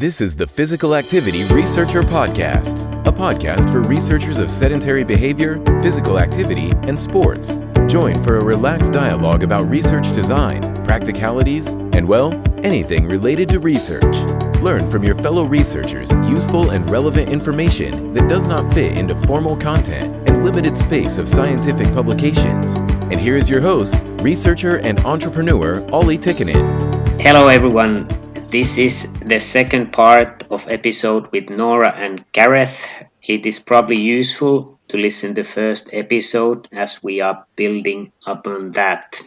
This is the Physical Activity Researcher Podcast, a podcast for researchers of sedentary behavior, physical activity, and sports. Join for a relaxed dialogue about research design, practicalities, and, well, anything related to research. Learn from your fellow researchers useful and relevant information that does not fit into formal content and limited space of scientific publications. And here is your host, researcher and entrepreneur, Olli Tikkanen. Hello everyone. This is the second part of episode with Noora and Gareth. It is probably useful to listen to the first episode as we are building upon that.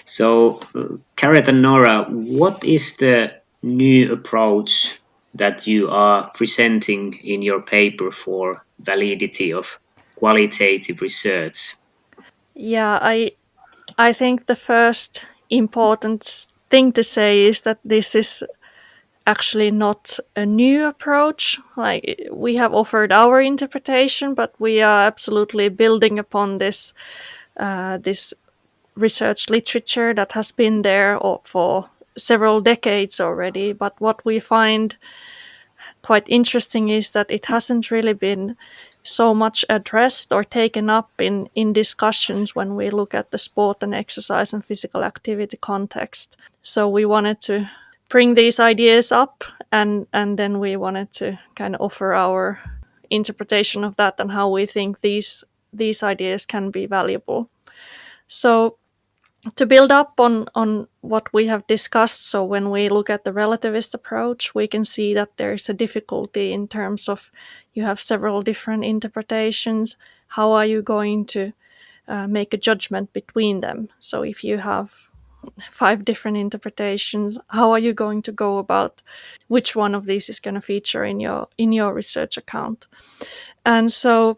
So, Gareth and Noora, what is the new approach that you are presenting in your paper for validity of qualitative research? Yeah, I think the first important thing to say is that this is actually not a new approach. Like, we have offered our interpretation, but we are absolutely building upon this research literature that has been there for several decades already. But what we find quite interesting is that it hasn't really been so much addressed or taken up in discussions when we look at the sport and exercise and physical activity context. So we wanted to bring these ideas up and then we wanted to kind of offer our interpretation of that and how we think these ideas can be valuable. So to build up on what we have discussed, so when we look at the relativist approach, we can see that there is a difficulty in terms of you have several different interpretations. How are you going to make a judgment between them? So if you have 5 different interpretations, how are you going to go about which one of these is going to feature in your research account? And so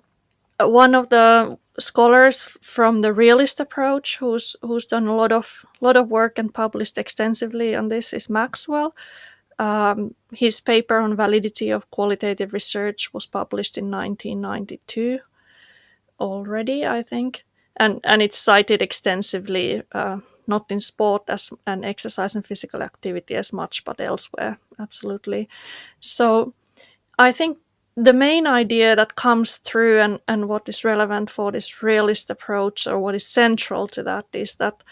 one of the scholars from the realist approach who's done a lot of work and published extensively on this is Maxwell. His paper on validity of qualitative research was published in 1992 already, I think, and it's cited extensively, not in sport and exercise and physical activity as much, but elsewhere, absolutely. So I think the main idea that comes through and what is relevant for this realist approach, or what is central to that, is that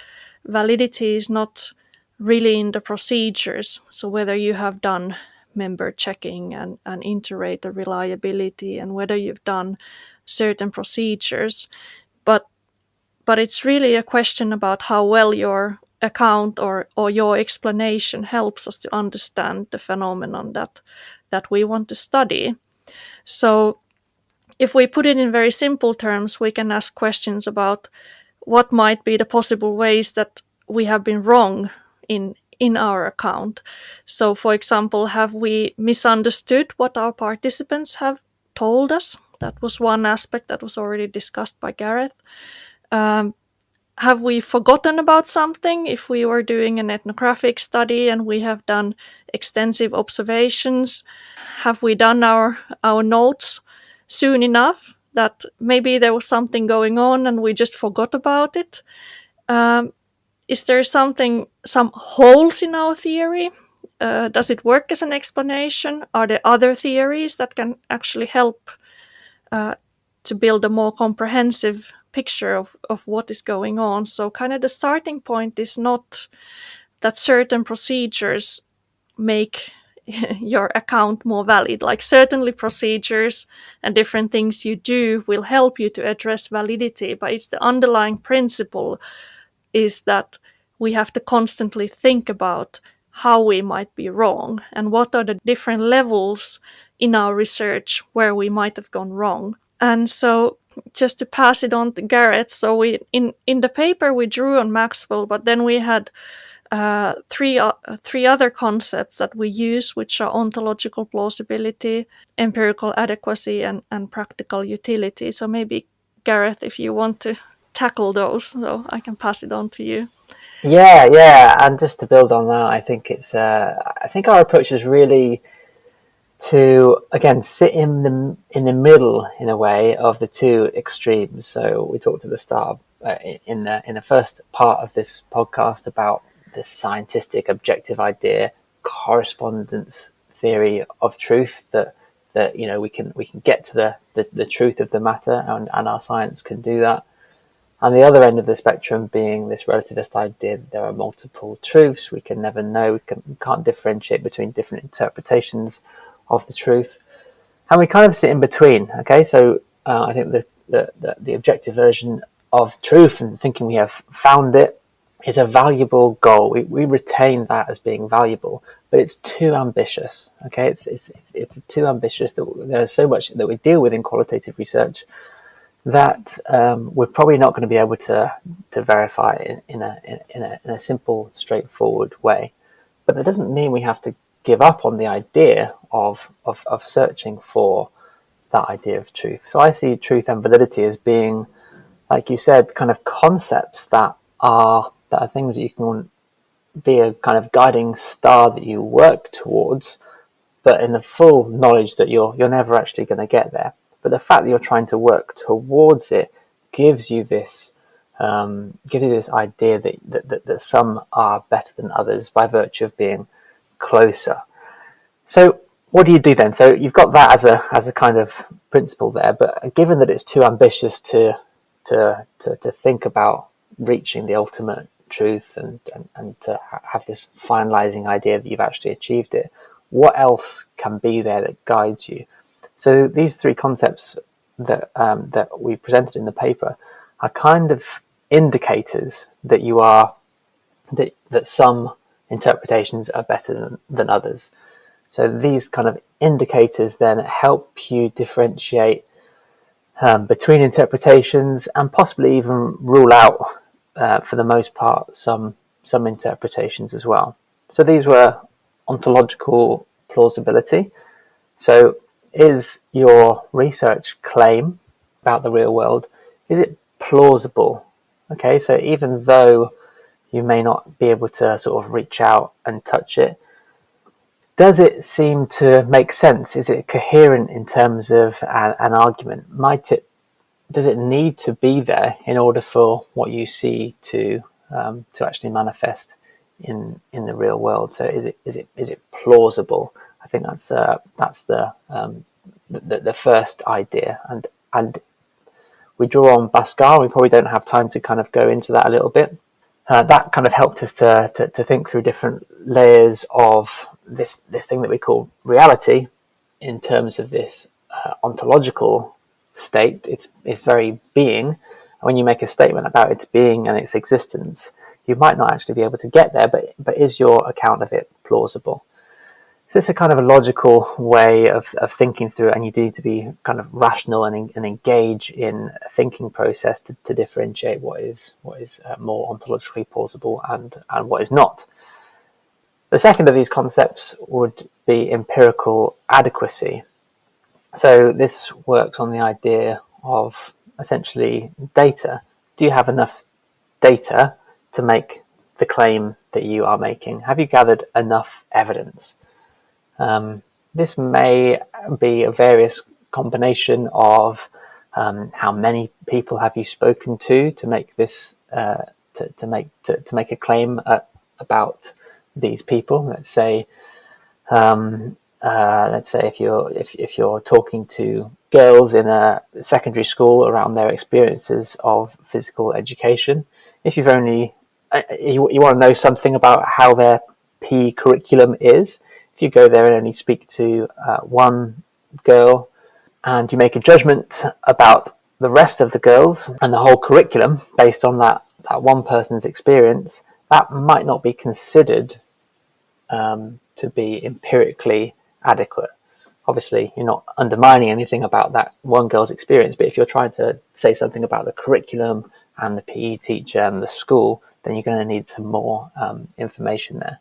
validity is not really in the procedures. So whether you have done member checking and inter-rater reliability, and whether you've done certain procedures, but it's really a question about how well your account or your explanation helps us to understand the phenomenon that we want to study. So if we put it in very simple terms, we can ask questions about what might be the possible ways that we have been wrong in our account. So, for example, have we misunderstood what our participants have told us? That was one aspect that was already discussed by Gareth. Have we forgotten about something? If we were doing an ethnographic study and we have done extensive observations, have we done our notes soon enough that maybe there was something going on and we just forgot about it? Is there some holes in our theory? Does it work as an explanation? Are there other theories that can actually help to build a more comprehensive picture of what is going on? So kind of the starting point is not that certain procedures make your account more valid. Like, certainly procedures and different things you do will help you to address validity, but it's the underlying principle is that we have to constantly think about how we might be wrong and what are the different levels in our research where we might have gone wrong. And so just to pass it on to Gareth, so we in the paper we drew on Maxwell, but then we had three other concepts that we use, which are ontological plausibility, empirical adequacy, and practical utility. So maybe, Gareth, if you want to tackle those, so I can pass it on to you. Yeah, and just to build on that, I think I think our approach is really to, again, sit in the middle in a way of the two extremes. So we talked at the start in the first part of this podcast about this scientific objective idea, correspondence theory of truth, that we can get to the truth of the matter, and our science can do that. And the other end of the spectrum being this relativist idea that there are multiple truths, we can never know, we can't differentiate between different interpretations of the truth, and we kind of sit in between. Okay, so I think the objective version of truth and thinking we have found it is a valuable goal. We retain that as being valuable, but it's too ambitious. Okay, it's too ambitious. That there's so much that we deal with in qualitative research that we're probably not going to be able to verify in a simple, straightforward way. But that doesn't mean we have to give up on the idea of searching for that idea of truth. So I see truth and validity as being, like you said, kind of concepts that are things that you can be a kind of guiding star that you work towards, but in the full knowledge that you're never actually going to get there. But the fact that you're trying to work towards it gives you this idea that some are better than others by virtue of being closer. So what do you do then? So you've got that as a kind of principle there, but given that it's too ambitious to think about reaching the ultimate truth and to have this finalizing idea that you've actually achieved it, what else can be there that guides you? So these three concepts that we presented in the paper are kind of indicators that that some interpretations are better than others. So these kind of indicators then help you differentiate between interpretations and possibly even rule out, for the most part, some interpretations as well. So these were ontological plausibility. So is your research claim about the real world, is it plausible? Okay, so even though you may not be able to sort of reach out and touch it, does it seem to make sense? Is it coherent in terms of an argument? Does it need to be there in order for what you see to actually manifest in the real world? So is it plausible? I think that's the first idea, and we draw on Pascal. We probably don't have time to kind of go into that a little bit. That kind of helped us to think through different layers of this thing that we call reality in terms of this ontological state. It's very being. And when you make a statement about its being and its existence, you might not actually be able to get there, but is your account of it plausible? So it's a kind of a logical way of thinking through it, and you need to be kind of rational and engage in a thinking process to differentiate what is more ontologically plausible and what is not. The second of these concepts would be empirical adequacy. So this works on the idea of essentially data. Do you have enough data to make the claim that you are making? Have you gathered enough evidence? This may be a various combination of how many people have you spoken to make this to make a claim about these people. Let's say if you're talking to girls in a secondary school around their experiences of physical education, if you've only you want to know something about how their PE curriculum is. If you go there and only speak to one girl and you make a judgment about the rest of the girls and the whole curriculum based on that one person's experience, that might not be considered to be empirically adequate. Obviously, you're not undermining anything about that one girl's experience, but if you're trying to say something about the curriculum and the PE teacher and the school, then you're going to need some more information there.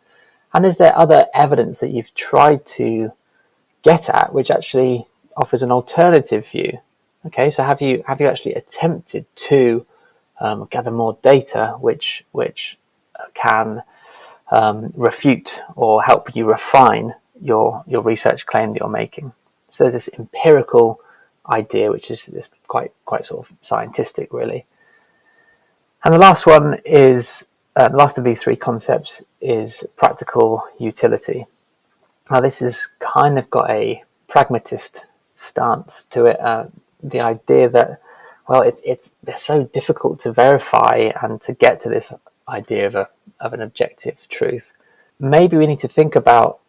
And is there other evidence that you've tried to get at which actually offers an alternative view? Okay, so have you actually attempted to gather more data which can refute or help you refine your research claim that you're making? So there's this empirical idea, which is this quite sort of scientific, really. And the last one is the last of these three concepts is practical utility. Now, this has kind of got a pragmatist stance to it. The idea that, well, it's so difficult to verify and to get to this idea of an objective truth. Maybe we need to think about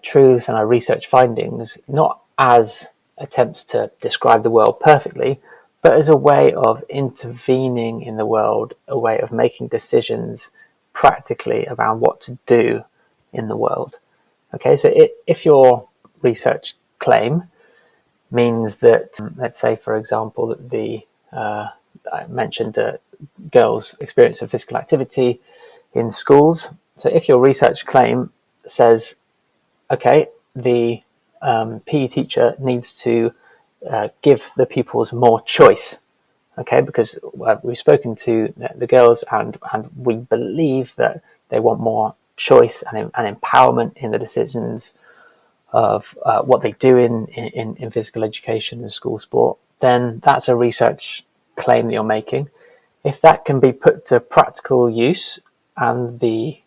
truth and our research findings not as attempts to describe the world perfectly, but as a way of intervening in the world, a way of making decisions practically around what to do in the world. Okay, so if your research claim means that, let's say, for example, that I mentioned girls' experience of physical activity in schools. So if your research claim says, okay, the PE teacher needs to give the pupils more choice, okay, because we've spoken to the girls and we believe that they want more choice and empowerment in the decisions of what they do in physical education and school sport, then that's a research claim that you're making. If that can be put to practical use and the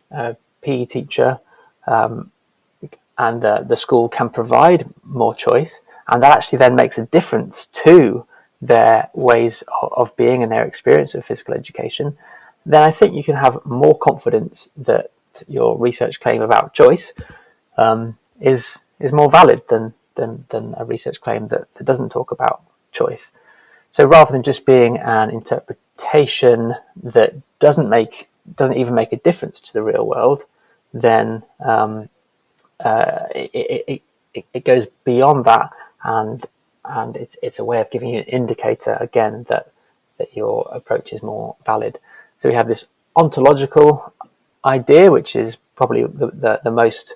PE teacher and the school can provide more choice, and that actually then makes a difference to their ways of being and their experience of physical education, then I think you can have more confidence that your research claim about choice is more valid than a research claim that doesn't talk about choice. So rather than just being an interpretation that doesn't even make a difference to the real world, then it goes beyond that, and it's a way of giving you an indicator again that your approach is more valid. So we have this ontological idea, which is probably the most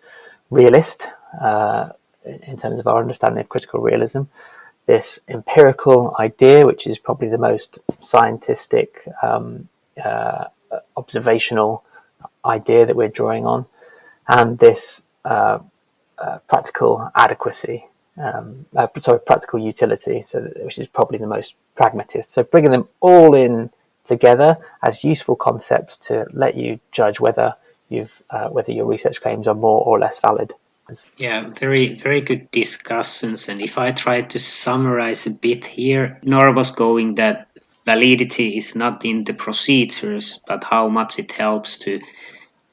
realist in terms of our understanding of critical realism. This empirical idea, which is probably the most scientific, observational idea that we're drawing on, and this practical adequacy, practical utility, which is probably the most pragmatist. So bringing them all in together as useful concepts to let you judge whether your research claims are more or less valid. Yeah, very, very good discussions. And if I try to summarize a bit here, Noora was going that validity is not in the procedures, but how much it helps to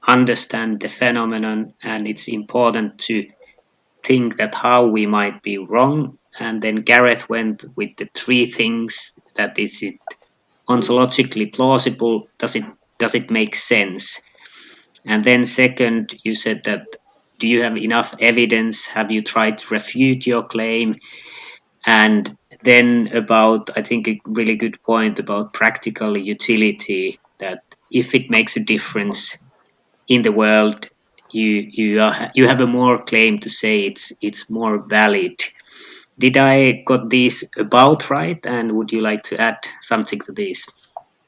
understand the phenomenon. And it's important to think that how we might be wrong. And then Gareth went with the three things: that is it ontologically plausible? Does it make sense? And then second, you said that, do you have enough evidence? Have you tried to refute your claim? And then about, I think, a really good point about practical utility, that if it makes a difference in the world, you have a more claim to say it's more valid. Did I got these about right? And would you like to add something to this?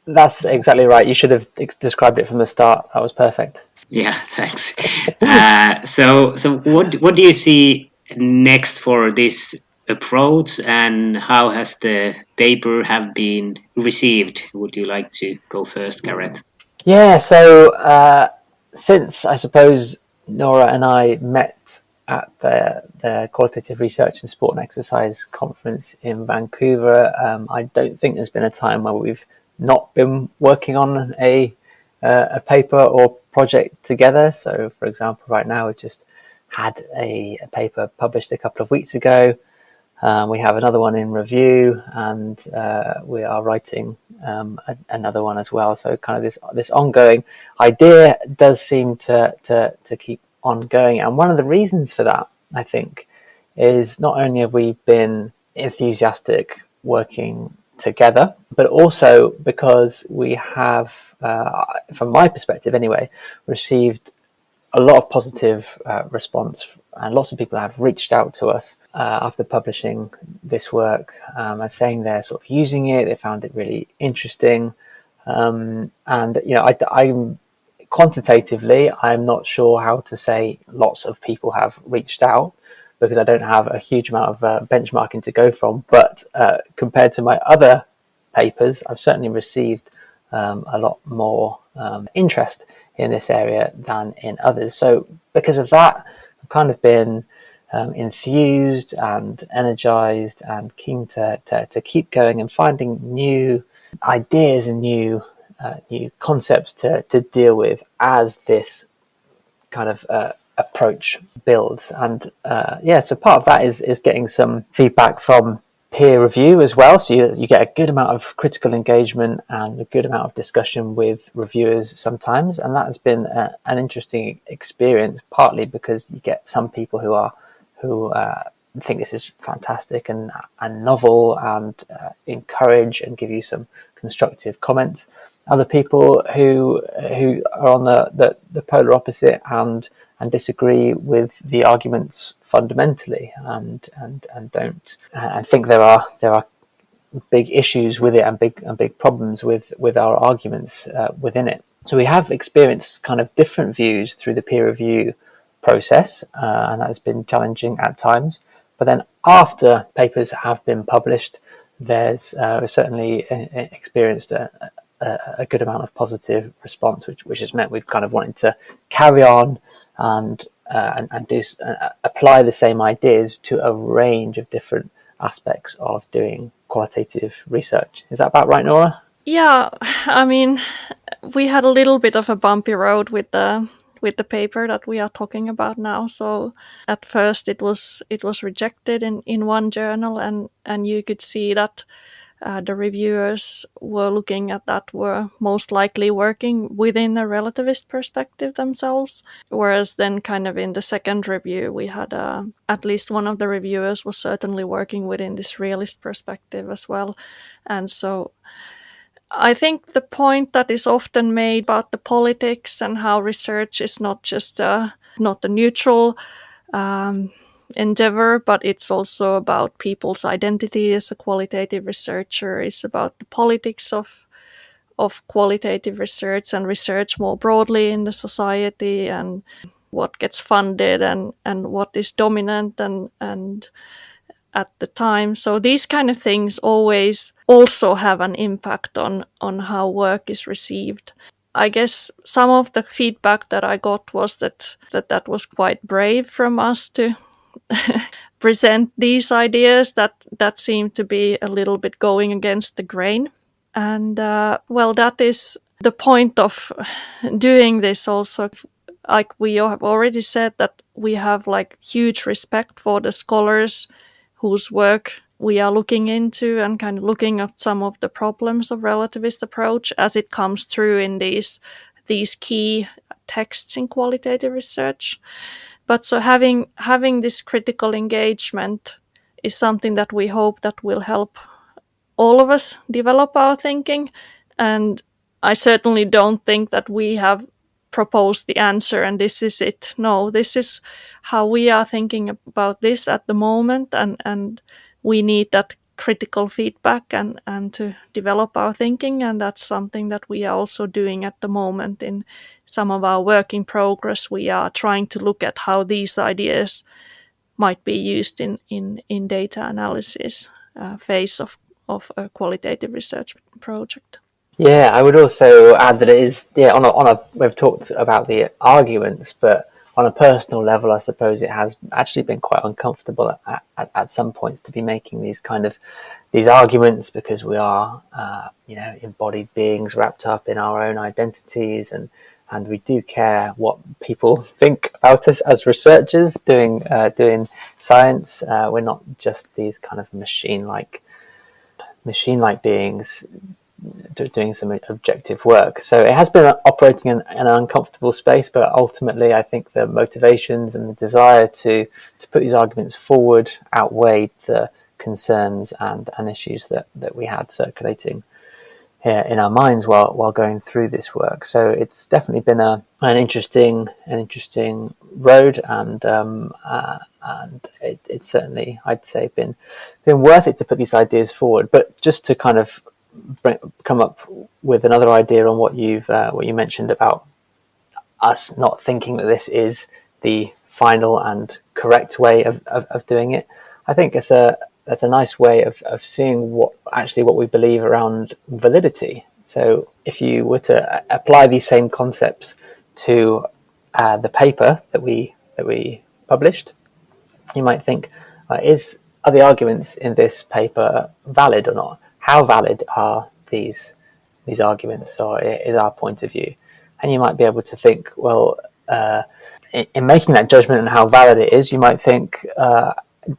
That's exactly right. You should have described it from the start. That was perfect. Yeah, thanks. So what do you see next for this approach, and how has the paper have been received? Would you like to go first, Gareth? Yeah, so since I suppose Noora and I met at the Qualitative Research in Sport and Exercise conference in Vancouver, I don't think there's been a time where we've not been working on a paper or project together. So, for example, right now we've just had a paper published a couple of weeks ago. We have another one in review, and we are writing another one as well. So, kind of this ongoing idea does seem to keep on going. And one of the reasons for that, I think, is not only have we been enthusiastic working together, but also because we have, from my perspective anyway, received a lot of positive response, and lots of people have reached out to us after publishing this work and saying they're sort of using it, they found it really interesting, and I'm quantitatively, I'm not sure how to say lots of people have reached out, because I don't have a huge amount of benchmarking to go from. But compared to my other papers, I've certainly received a lot more interest in this area than in others. So because of that, kind of been enthused and energized and keen to keep going and finding new ideas and new concepts to deal with as this kind of approach builds. And so part of that is getting some feedback from peer review as well, so you get a good amount of critical engagement and a good amount of discussion with reviewers sometimes, and that has been an interesting experience, partly because you get some people who think this is fantastic and novel and encourage and give you some constructive comments. Other people who are on the polar opposite and disagree with the arguments fundamentally and don't and think there are big issues with it and big problems with our arguments within it. So we have experienced kind of different views through the peer review process, and that has been challenging at times. But then after papers have been published, there's certainly experienced a good amount of positive response, which has meant we've kind of wanted to carry on and apply the same ideas to a range of different aspects of doing qualitative research. Is that about right, Noora? Yeah, I mean, we had a little bit of a bumpy road with the paper that we are talking about now. So at first it was rejected in one journal, and you could see that the reviewers were looking at that were most likely working within a relativist perspective themselves. Whereas then kind of in the second review, we had at least one of the reviewers was certainly working within this realist perspective as well. And so I think the point that is often made about the politics and how research is not just not a neutral endeavor, but it's also about people's identity as a qualitative researcher. It's about the politics of qualitative research and research more broadly in the society, and what gets funded and what is dominant and at the time. So these kind of things always also have an impact on how work is received. I guess some of the feedback that I got was that was quite brave from us to present these ideas that seem to be a little bit going against the grain. And that is the point of doing this also. Like we have already said, that we have like huge respect for the scholars whose work we are looking into and kind of looking at some of the problems of relativist approach as it comes through in these key texts in qualitative research. But so having this critical engagement is something that we hope that will help all of us develop our thinking. And I certainly don't think that we have proposed the answer and this is it. No, this is how we are thinking about this at the moment, and we need that critical feedback and to develop our thinking, and that's something that we are also doing at the moment in some of our work in progress. We are trying to look at how these ideas might be used in data analysis phase of a qualitative research project. Yeah, I would also add that it is, we've talked about the arguments, but on a personal level, I suppose it has actually been quite uncomfortable at some points to be making these arguments, because we are, embodied beings wrapped up in our own identities, and we do care what people think about us as researchers doing science. We're not just these kind of machine-like beings doing some objective work. So it has been operating in an uncomfortable space, but ultimately I think the motivations and the desire to put these arguments forward outweighed the concerns and issues that we had circulating in our minds while going through this work. So it's definitely been an interesting road, and it's certainly, I'd say, been worth it to put these ideas forward. But just to kind of come up with another idea on what you mentioned about us not thinking that this is the final and correct way of doing it, I think that's a nice way of seeing what we believe around validity. So if you were to apply these same concepts to the paper that we published, you might think, are the arguments in this paper valid or not? How valid are these arguments, or is our point of view? And you might be able to think, well, in making that judgment on how valid it is, you might think,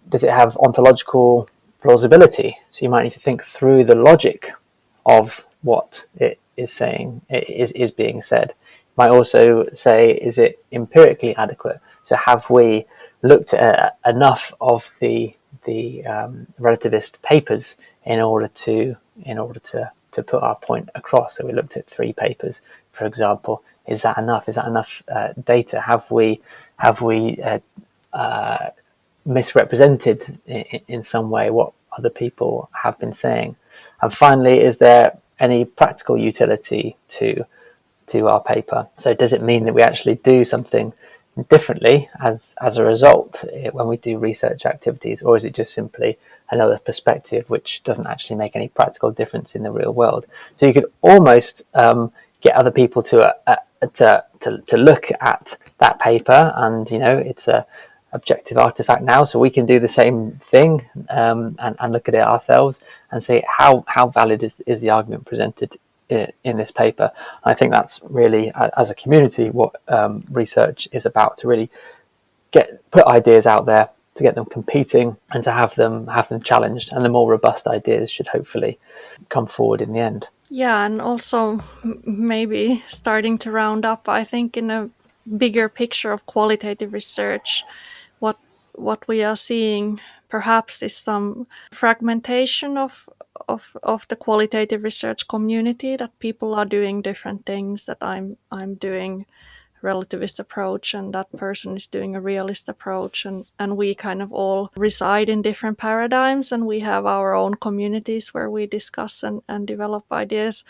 does it have ontological plausibility? So you might need to think through the logic of what it is saying, is being said. You might also say, is it empirically adequate? So have we looked at enough of the relativist papers in order to put our point across? So we looked at 3 papers, for example. Is that enough? Is that enough data? Have we misrepresented in some way what other people have been saying? And finally, is there any practical utility to our paper? So does it mean that we actually do something differently as a result when we do research activities, or is it just simply another perspective which doesn't actually make any practical difference in the real world? So you could almost get other people to look at that paper, and it's a objective artifact now, so we can do the same thing and look at it ourselves and say how valid is the argument presented in this paper. I think that's really, as a community, what research is about, to really put ideas out there, to get them competing and to have them challenged, and the more robust ideas should hopefully come forward in the end. Yeah, and also maybe starting to round up, I think in a bigger picture of qualitative research, what we are seeing perhaps is some fragmentation of the qualitative research community, that people are doing different things, that I'm doing relativist approach and that person is doing a realist approach, and we kind of all reside in different paradigms, and we have our own communities where we discuss and develop ideas.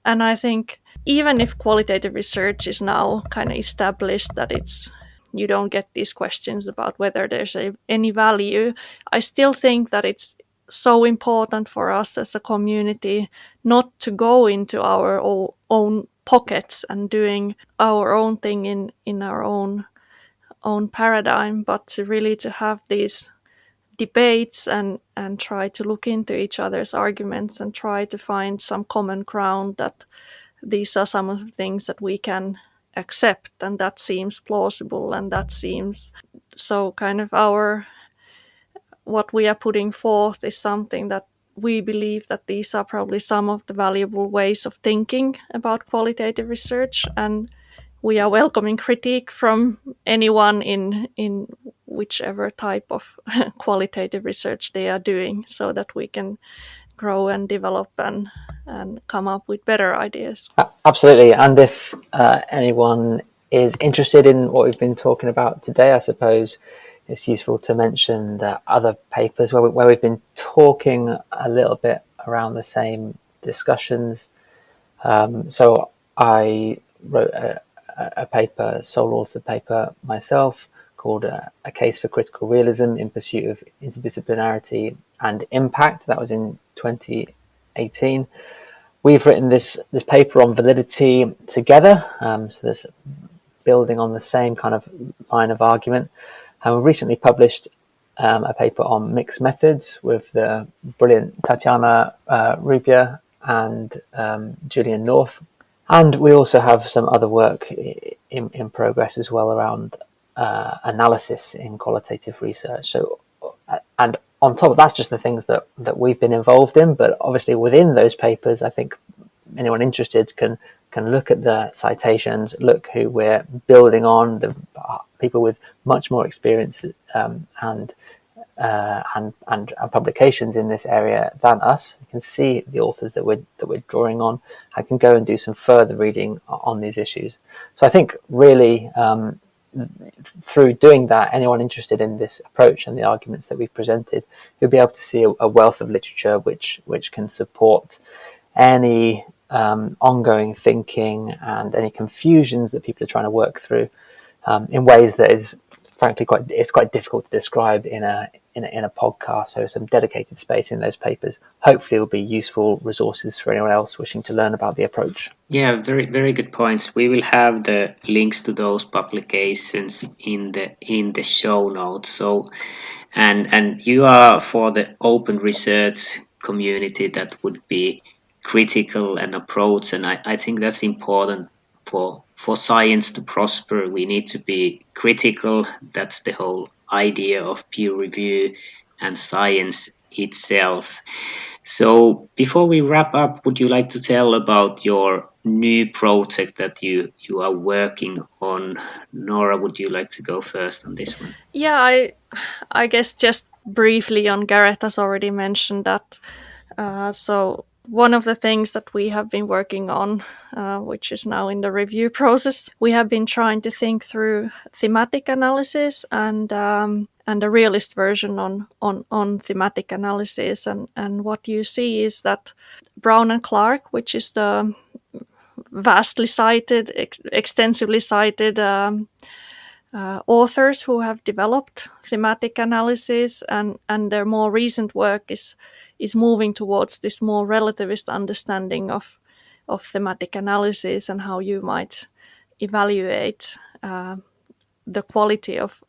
And I think even if qualitative research is now kind of established, that you don't get these questions about whether there's any value, I still think that it's so important for us as a community not to go into our own pockets and doing our own thing in our own paradigm, but to have these debates and try to look into each other's arguments and try to find some common ground, that these are some of the things that we can accept, and that seems plausible, and that seems so kind of what we are putting forth is something that we believe that these are probably some of the valuable ways of thinking about qualitative research, and we are welcoming critique from anyone in whichever type of qualitative research they are doing, so that we can grow and develop and come up with better ideas. Absolutely. And if anyone is interested in what we've been talking about today, I suppose it's useful to mention the other papers where we've been talking a little bit around the same discussions. So I wrote a paper, sole author paper myself, called A Case for Critical Realism in Pursuit of Interdisciplinarity and Impact. That was in 2018. We've written this paper on validity together, so there's building on the same kind of line of argument. And we recently published a paper on mixed methods with the brilliant Tatiana Rubia and Julian North. And we also have some other work in progress as well around analysis in qualitative research. So, and on top of that's just the things that we've been involved in, but obviously within those papers, I think anyone interested can look at the citations, look who we're building on, the people with much more experience and publications in this area than us. You can see the authors that we're drawing on. I can go and do some further reading on these issues. So I think really through doing that, anyone interested in this approach and the arguments that we've presented, you'll be able to see a wealth of literature which can support any ongoing thinking and any confusions that people are trying to work through in ways that is frankly quite difficult to describe in in a podcast, so some dedicated space in those papers. Hopefully, will be useful resources for anyone else wishing to learn about the approach. Yeah, very very good points. We will have the links to those publications in the show notes. So, and you are for the open research community that would be critical and approach, and I think that's important for science to prosper. We need to be critical. That's the whole idea of peer review and science itself. So before we wrap up, would you like to tell about your new project that you are working on? Noora, would you like to go first on this one? Yeah, I guess just briefly on Gareth has already mentioned that. So one of the things that we have been working on, which is now in the review process, we have been trying to think through thematic analysis and a realist version on thematic analysis. And what you see is that Brown and Clark, which is the vastly cited, extensively cited authors who have developed thematic analysis, and their more recent work is moving towards this more relativist understanding of thematic analysis and how you might evaluate the quality of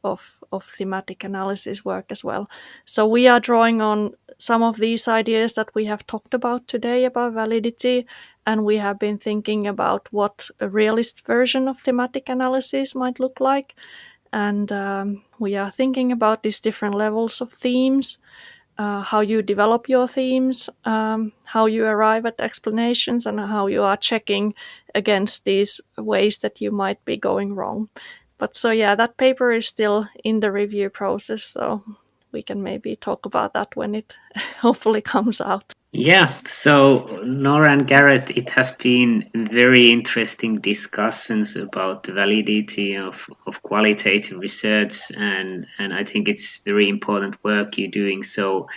thematic analysis work as well. So we are drawing on some of these ideas that we have talked about today about validity, and we have been thinking about what a realist version of thematic analysis might look like. And we are thinking about these different levels of themes, how you develop your themes, how you arrive at explanations, and how you are checking against these ways that you might be going wrong. But so yeah, that paper is still in the review process, so we can maybe talk about that when it hopefully comes out. Yeah, so Noora and Gareth, it has been very interesting discussions about the validity of qualitative research, and I think it's very important work you're doing. So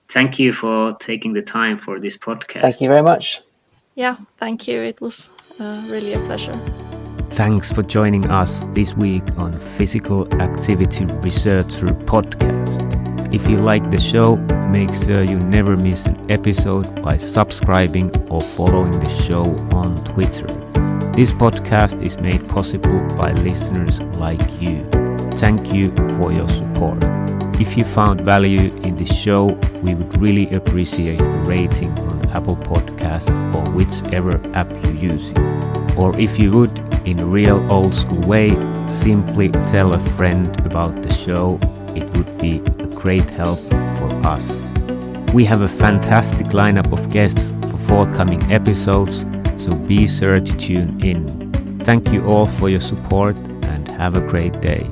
thank you for taking the time for this podcast. Thank you very much. Yeah, thank you. It was really a pleasure. Thanks for joining us this week on Physical Activity Researcher Podcast. If you like the show, make sure you never miss an episode by subscribing or following the show on Twitter. This podcast is made possible by listeners like you. Thank you for your support. If you found value in the show, we would really appreciate a rating on Apple Podcasts or whichever app you're using. Or if you would, in a real old school way, simply tell a friend about the show. It would be a great help for us. We have a fantastic lineup of guests for forthcoming episodes, so be sure to tune in. Thank you all for your support and have a great day.